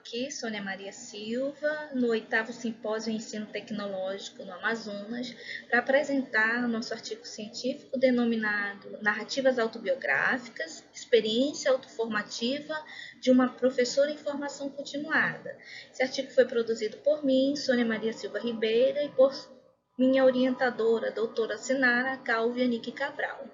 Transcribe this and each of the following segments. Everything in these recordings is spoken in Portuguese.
aqui, Sônia Maria Silva, no 8º Simpósio em Ensino Tecnológico no Amazonas, para apresentar nosso artigo científico denominado Narrativas Autobiográficas, Experiência Autoformativa de uma Professora em Formação Continuada. Esse artigo foi produzido por mim, Sônia Maria Silva Ribeira, e por minha orientadora, doutora Sinara Calvianique Cabral.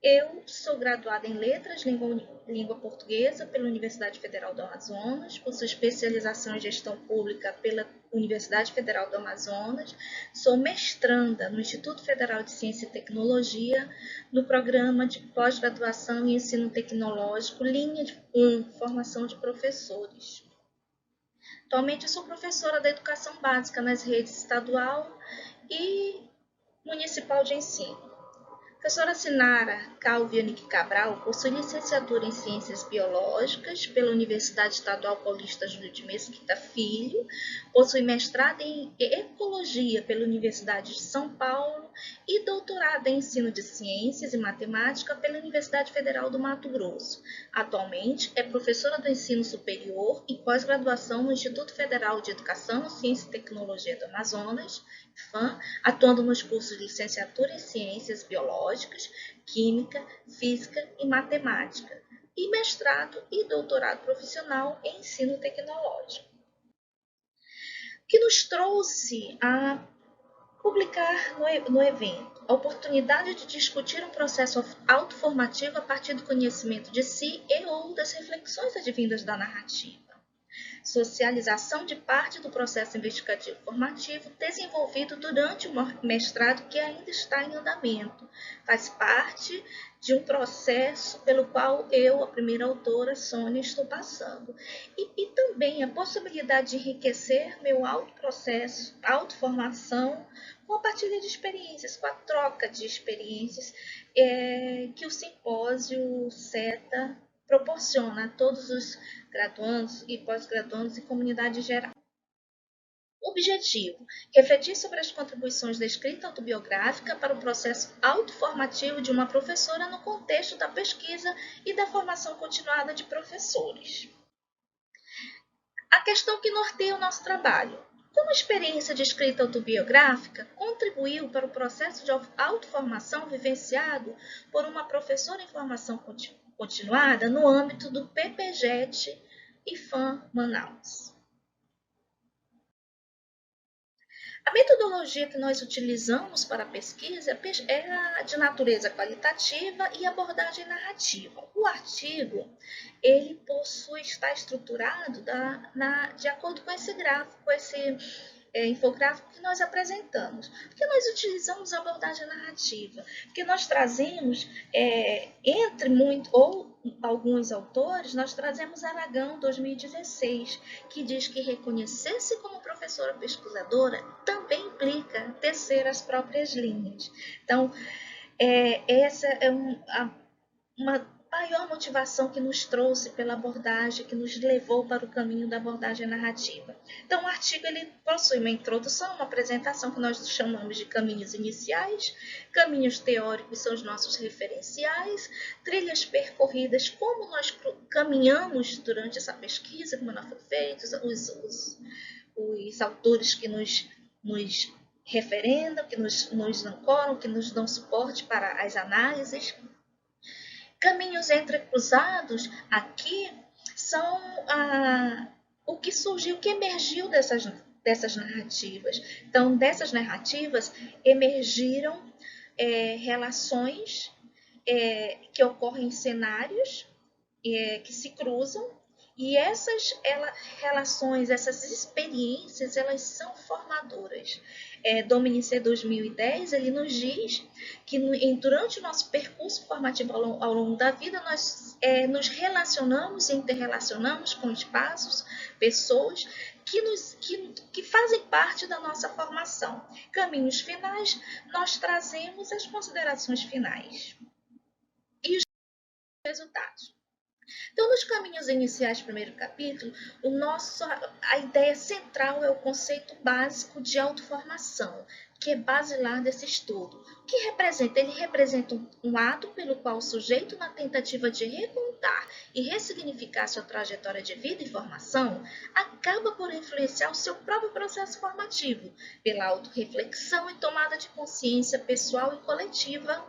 Eu sou graduada em Letras, Língua Portuguesa pela Universidade Federal do Amazonas, possuo especialização em Gestão Pública pela Universidade Federal do Amazonas, sou mestranda no Instituto Federal de Ciência e Tecnologia, no programa de pós-graduação em Ensino Tecnológico, linha 1, Formação de Professores. Atualmente sou professora da Educação Básica nas redes estadual e municipal de ensino. A professora Sinara Calvianique Cabral possui licenciatura em Ciências Biológicas pela Universidade Estadual Paulista Júlio de Mesquita Filho, possui mestrado em Ecologia pela Universidade de São Paulo e doutorado em Ensino de Ciências e Matemática pela Universidade Federal do Mato Grosso. Atualmente é professora do Ensino Superior e pós-graduação no Instituto Federal de Educação, Ciência e Tecnologia do Amazonas, IFAM, atuando nos cursos de licenciatura em Ciências Biológicas, Química, Física e Matemática, e mestrado e doutorado profissional em Ensino Tecnológico. O que nos trouxe a publicar no evento a oportunidade de discutir um processo autoformativo a partir do conhecimento de si e ou das reflexões advindas da narrativa. Socialização de parte do processo investigativo formativo desenvolvido durante o mestrado que ainda está em andamento. Faz parte de um processo pelo qual eu, a primeira autora, Sônia, estou passando. E também a possibilidade de enriquecer meu autoprocesso, autoformação, com a partilha de experiências, com a troca de experiências que o simpósio SETA proporciona a todos os graduandos e pós-graduandos e comunidade geral. Objetivo: refletir sobre as contribuições da escrita autobiográfica para o processo autoformativo de uma professora no contexto da pesquisa e da formação continuada de professores. A questão que norteia o nosso trabalho: como a experiência de escrita autobiográfica contribuiu para o processo de autoformação vivenciado por uma professora em formação continuada no âmbito do PPGET IFAM Manaus. A metodologia que nós utilizamos para a pesquisa é a de natureza qualitativa e abordagem narrativa. O artigo ele está estruturado de acordo com esse gráfico, com esse infográfico que nós apresentamos. Porque nós utilizamos a abordagem narrativa, porque nós trazemos, alguns autores, nós trazemos Aragão 2016, que diz que reconhecer-se como professora pesquisadora também implica tecer as próprias linhas. Então, essa é uma maior motivação que nos trouxe pela abordagem, que nos levou para o caminho da abordagem narrativa. Então, o artigo ele possui uma introdução, uma apresentação que nós chamamos de caminhos iniciais, caminhos teóricos são os nossos referenciais, trilhas percorridas, como nós caminhamos durante essa pesquisa, como ela foi feita, os autores que nos referendam, que nos ancoram, que nos dão suporte para as análises. Caminhos entrecruzados aqui são o que surgiu, o que emergiu dessas narrativas. Então, dessas narrativas emergiram relações que ocorrem em cenários que se cruzam, e essas relações, essas experiências, elas são formadoras. Dominici 2010, ele nos diz que durante o nosso percurso formativo ao longo da vida, nós nos relacionamos e interrelacionamos com espaços, pessoas que fazem parte da nossa formação. Caminhos finais, nós trazemos as considerações finais e os resultados. Então, nos caminhos iniciais do primeiro capítulo, a ideia central é o conceito básico de autoformação, que é basilar desse estudo. O que representa? Ele representa um ato pelo qual o sujeito, na tentativa de recontar e ressignificar sua trajetória de vida e formação, acaba por influenciar o seu próprio processo formativo, pela autorreflexão e tomada de consciência pessoal e coletiva,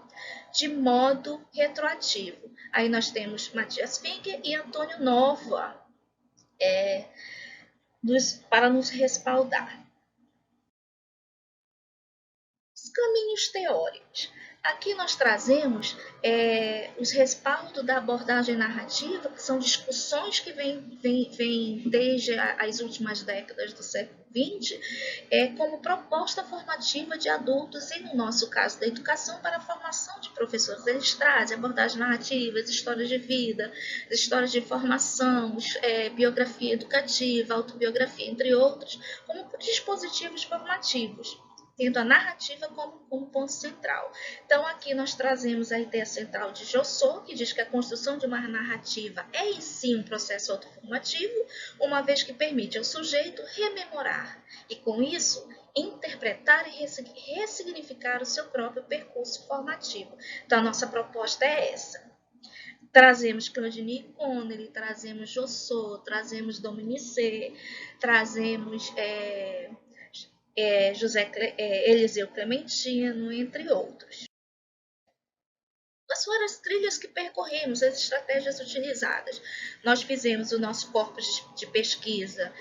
de modo retroativo. Aí nós temos Matias Finger e Antônio Nova para nos respaldar. Os caminhos teóricos. Aqui nós trazemos os respaldos da abordagem narrativa, que são discussões que vêm desde as últimas décadas do século XX, como proposta formativa de adultos e, no nosso caso, da educação para a formação de professores. Eles trazem abordagens narrativas, histórias de vida, histórias de formação, biografia educativa, autobiografia, entre outros, como dispositivos formativos, tendo a narrativa como ponto central. Então, aqui nós trazemos a ideia central de Jossot, que diz que a construção de uma narrativa é em si um processo autoformativo, uma vez que permite ao sujeito rememorar e, com isso, interpretar e ressignificar o seu próprio percurso formativo. Então, a nossa proposta é essa. Trazemos Claudine Connery, trazemos Jossot, trazemos Dominici, trazemos Eliseu Clementino, entre outros. Quais foram as trilhas que percorremos, as estratégias utilizadas? Nós fizemos o nosso corpo de pesquisa,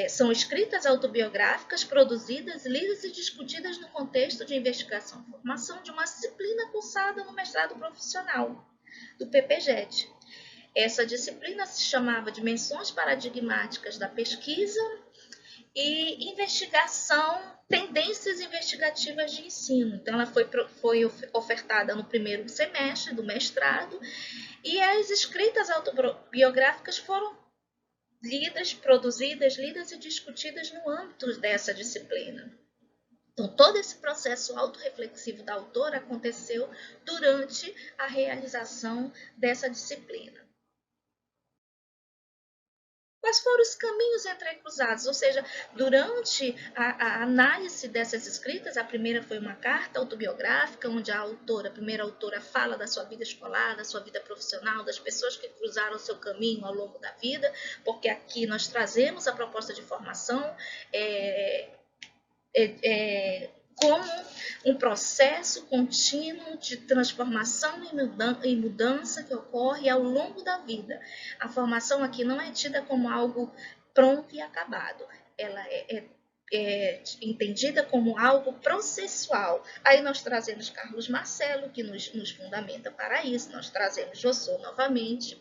são escritas autobiográficas produzidas, lidas e discutidas no contexto de investigação e formação de uma disciplina cursada no mestrado profissional do PPGED. Essa disciplina se chamava Dimensões Paradigmáticas da Pesquisa e Investigação, Tendências Investigativas de Ensino. Então, ela foi ofertada no primeiro semestre do mestrado e as escritas autobiográficas foram produzidas, lidas e discutidas no âmbito dessa disciplina. Então, todo esse processo autorreflexivo da autora aconteceu durante a realização dessa disciplina. Quais foram os caminhos entrecruzados? Ou seja, durante a análise dessas escritas, a primeira foi uma carta autobiográfica, onde a primeira autora fala da sua vida escolar, da sua vida profissional, das pessoas que cruzaram o seu caminho ao longo da vida, porque aqui nós trazemos a proposta de formação como um processo contínuo de transformação e mudança que ocorre ao longo da vida. A formação aqui não é tida como algo pronto e acabado. Ela é entendida como algo processual. Aí nós trazemos Carlos Marcelo, que nos fundamenta para isso. Nós trazemos Jossot novamente.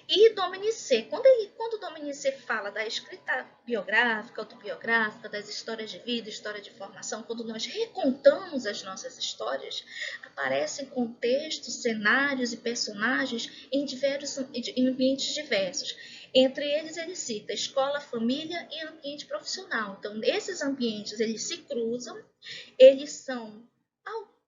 E Dominici, quando Dominici fala da escrita biográfica, autobiográfica, das histórias de vida, história de formação, quando nós recontamos as nossas histórias, aparecem contextos, cenários e personagens em ambientes diversos. Entre eles, ele cita escola, família e ambiente profissional. Então, esses ambientes, eles se cruzam, eles são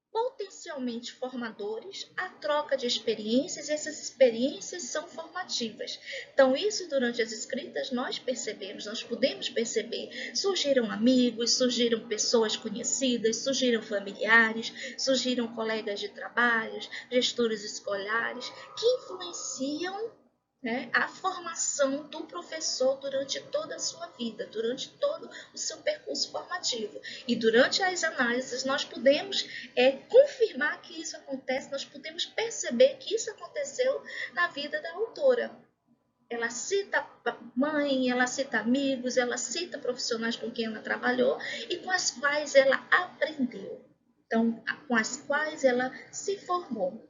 potencialmente formadores, a troca de experiências, e essas experiências são formativas. Então, isso durante as escritas nós podemos perceber. Surgiram amigos, surgiram pessoas conhecidas, surgiram familiares, surgiram colegas de trabalho, gestores escolares, que influenciam a formação do professor durante toda a sua vida, durante todo o seu percurso formativo. E durante as análises nós podemos confirmar que isso acontece, nós podemos perceber que isso aconteceu na vida da autora. Ela cita mãe, ela cita amigos, ela cita profissionais com quem ela trabalhou e com as quais ela aprendeu. Então, com as quais ela se formou.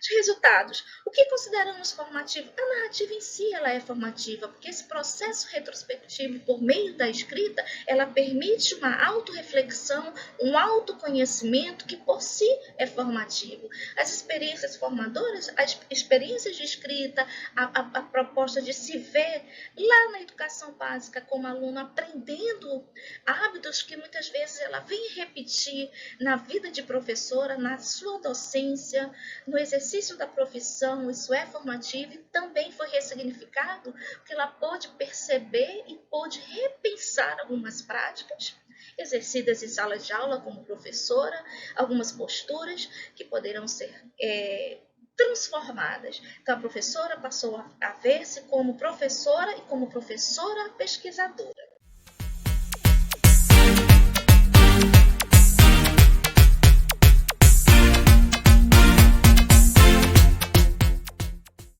Os resultados. O que consideramos formativo? A narrativa em si ela é formativa, porque esse processo retrospectivo, por meio da escrita, ela permite uma autorreflexão, um autoconhecimento que por si é formativo. As experiências formadoras, as experiências de escrita, a proposta de se ver lá na educação básica como aluno aprendendo hábitos que muitas vezes ela vem repetir na vida de professora, na sua docência, no exercício da profissão. Isso é formativo e também foi ressignificado porque ela pôde perceber e pôde repensar algumas práticas exercidas em sala de aula como professora, algumas posturas que poderão ser transformadas. Então, a professora passou a ver-se como professora e como professora pesquisadora.